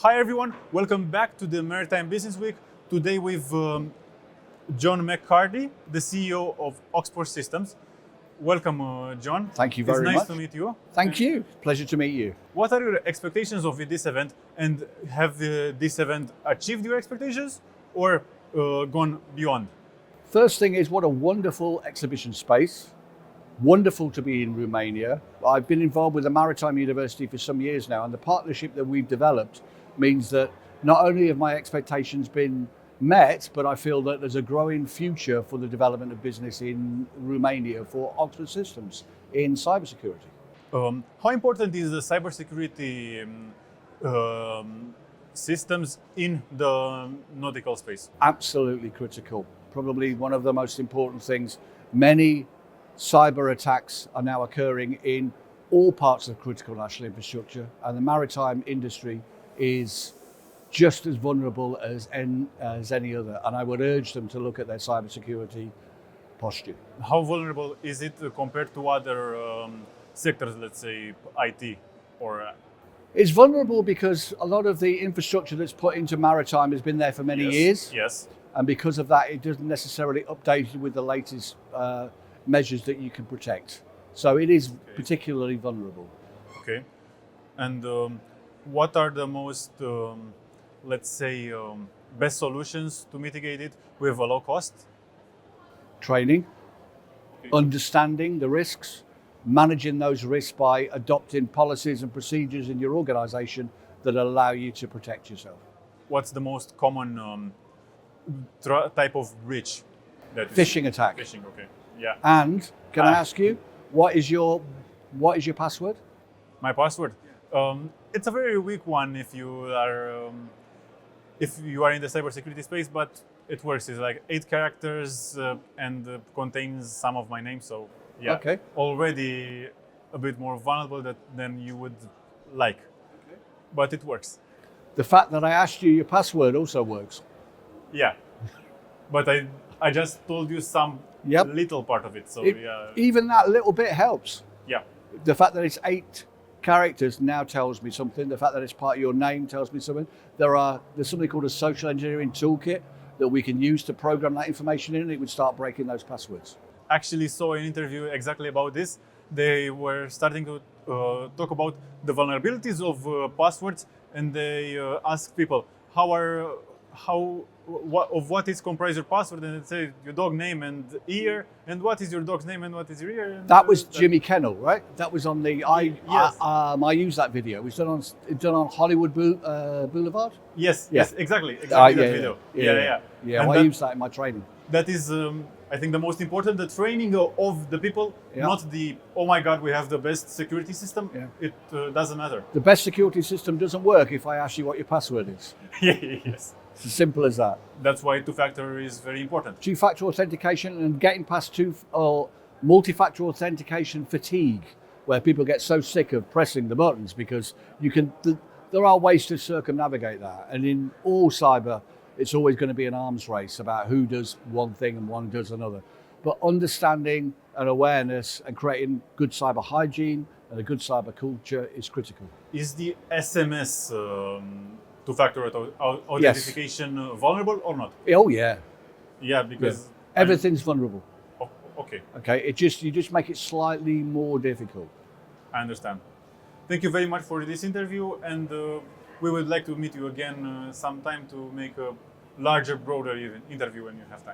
Hi everyone, welcome back to the Maritime Business Week. Today with John McCarthy, the CEO of Oxford Systems. Welcome, John. Thank you very much. It's nice to meet you. Thank you. Pleasure to meet you. What are your expectations of this event, and have this event achieved your expectations or gone beyond? First thing is, what a wonderful exhibition space. Wonderful to be in Romania. I've been involved with the Maritime University for some years now, and the partnership that we've developed means that not only have my expectations been met, but I feel that there's a growing future for the development of business in Romania for Oxford Systems in cybersecurity. How important is the cybersecurity systems in the nautical space? Absolutely critical. Probably one of the most important things. Many cyber attacks are now occurring in all parts of critical national infrastructure, and the maritime industry is just as vulnerable as any other. And I would urge them to look at their cybersecurity posture. How vulnerable is it compared to other sectors, let's say IT or? It's vulnerable because a lot of the infrastructure that's put into maritime has been there for many years. Yes. And because of that, it doesn't necessarily update with the latest measures that you can protect. So it is particularly vulnerable. Okay. And what are the most, let's say, best solutions to mitigate it with a low cost? Training, understanding the risks, managing those risks by adopting policies and procedures in your organization that allow you to protect yourself. What's the most common type of breach? Phishing attack. Phishing, okay. Yeah. And can I ask you, what is your password? My password? It's a very weak one if you are in the cybersecurity space, but it works. It's like 8 characters and contains some of my name. So yeah, okay. Already a bit more vulnerable than you would like, but it works. The fact that I asked you your password also works. Yeah, but I just told you some little part of it. So even that little bit helps. Yeah. The fact that it's 8 characters now tells me something. The fact that it's part of your name tells me something. There's something called a social engineering toolkit that we can use to program that information in, and it would start breaking those passwords. Actually saw an interview exactly about this. They were starting to talk about the vulnerabilities of passwords, and they asked people what is comprised your password, and it says your dog name and year, and what is your dog's name and what is your year. That was Jimmy Kennel, right? That was on the yes. I used that video. It was done on Hollywood Boulevard. Yes, yeah. Yes, exactly that video. Yeah. I used that in my training. That is, I think, the most important, the training of the people, not the, oh my God, we have the best security system. Yeah. It doesn't matter. The best security system doesn't work if I ask you what your password is. Yes. It's as simple as that. That's why two-factor is very important. Two-factor authentication and getting past multi-factor authentication fatigue, where people get so sick of pressing the buttons because there are ways to circumnavigate that. And in all cyber, it's always going to be an arms race about who does one thing and one does another. But understanding and awareness and creating good cyber hygiene and a good cyber culture is critical. Is the SMS two-factor authentication vulnerable or not? Oh yeah. Yeah, because everything's vulnerable. Oh, okay. Okay. You just make it slightly more difficult. I understand. Thank you very much for this interview, and we would like to meet you again sometime to make a larger, broader interview when you have time.